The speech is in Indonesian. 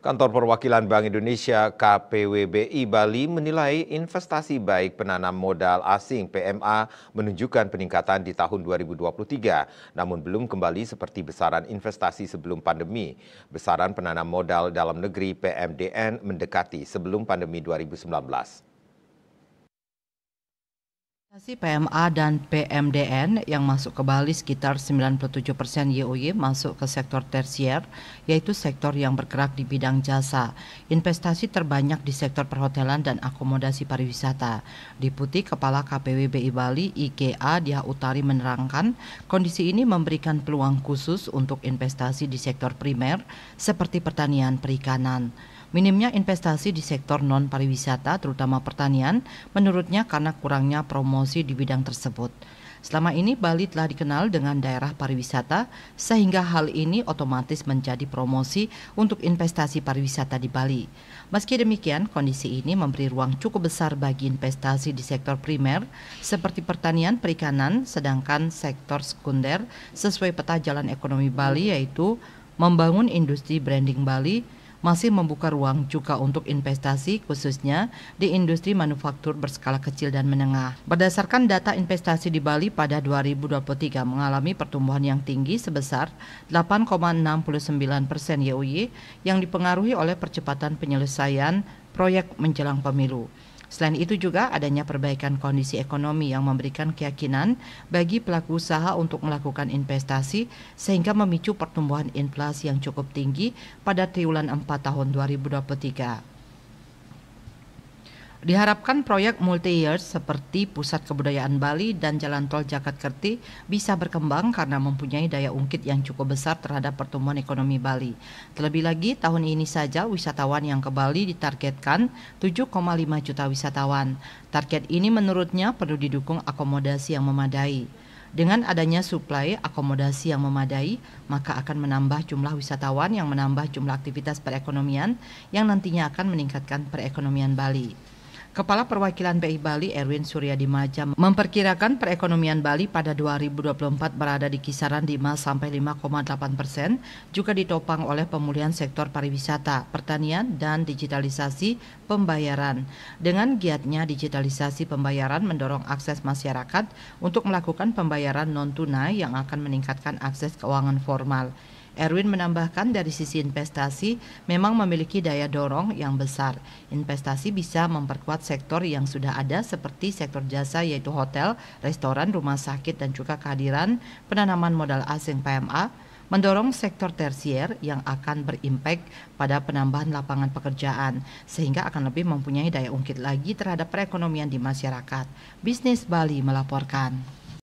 Kantor Perwakilan Bank Indonesia KPWBI Bali menilai investasi baik penanam modal asing PMA menunjukkan peningkatan di tahun 2023, namun belum kembali seperti besaran investasi sebelum pandemi. Besaran penanam modal dalam negeri PMDN mendekati sebelum pandemi 2019. Investasi PMA dan PMDN yang masuk ke Bali sekitar 97% YoY masuk ke sektor tersier, yaitu sektor yang bergerak di bidang jasa. Investasi terbanyak di sektor perhotelan dan akomodasi pariwisata. Deputi Kepala KPWBI Bali IKA Diah Utari menerangkan, kondisi ini memberikan peluang khusus untuk investasi di sektor primer seperti pertanian perikanan. Minimnya investasi di sektor non-pariwisata, terutama pertanian, menurutnya karena kurangnya promosi di bidang tersebut. Selama ini Bali telah dikenal dengan daerah pariwisata, sehingga hal ini otomatis menjadi promosi untuk investasi pariwisata di Bali. Meski demikian, kondisi ini memberi ruang cukup besar bagi investasi di sektor primer, seperti pertanian perikanan, sedangkan sektor sekunder sesuai peta jalan ekonomi Bali yaitu membangun industri branding Bali, masih membuka ruang juga untuk investasi khususnya di industri manufaktur berskala kecil dan menengah. Berdasarkan data investasi di Bali pada 2023 mengalami pertumbuhan yang tinggi sebesar 8,69% YoY yang dipengaruhi oleh percepatan penyelesaian proyek menjelang pemilu. Selain itu juga adanya perbaikan kondisi ekonomi yang memberikan keyakinan bagi pelaku usaha untuk melakukan investasi sehingga memicu pertumbuhan inflasi yang cukup tinggi pada triwulan 4 tahun 2023. Diharapkan proyek multi-year seperti Pusat Kebudayaan Bali dan Jalan Tol Jakarta-Kerti bisa berkembang karena mempunyai daya ungkit yang cukup besar terhadap pertumbuhan ekonomi Bali. Terlebih lagi, tahun ini saja wisatawan yang ke Bali ditargetkan 7,5 juta wisatawan. Target ini menurutnya perlu didukung akomodasi yang memadai. Dengan adanya suplai akomodasi yang memadai, maka akan menambah jumlah wisatawan yang menambah jumlah aktivitas perekonomian yang nantinya akan meningkatkan perekonomian Bali. Kepala Perwakilan BI Bali Erwin Suryadimaja memperkirakan perekonomian Bali pada 2024 berada di kisaran 5-5,8%, juga ditopang oleh pemulihan sektor pariwisata, pertanian, dan digitalisasi pembayaran. Dengan giatnya digitalisasi pembayaran mendorong akses masyarakat untuk melakukan pembayaran non-tunai yang akan meningkatkan akses keuangan formal. Erwin menambahkan dari sisi investasi memang memiliki daya dorong yang besar. Investasi bisa memperkuat sektor yang sudah ada seperti sektor jasa yaitu hotel, restoran, rumah sakit dan juga kehadiran penanaman modal asing PMA, mendorong sektor tersier yang akan berimpact pada penambahan lapangan pekerjaan sehingga akan lebih mempunyai daya ungkit lagi terhadap perekonomian di masyarakat. Bisnis Bali melaporkan.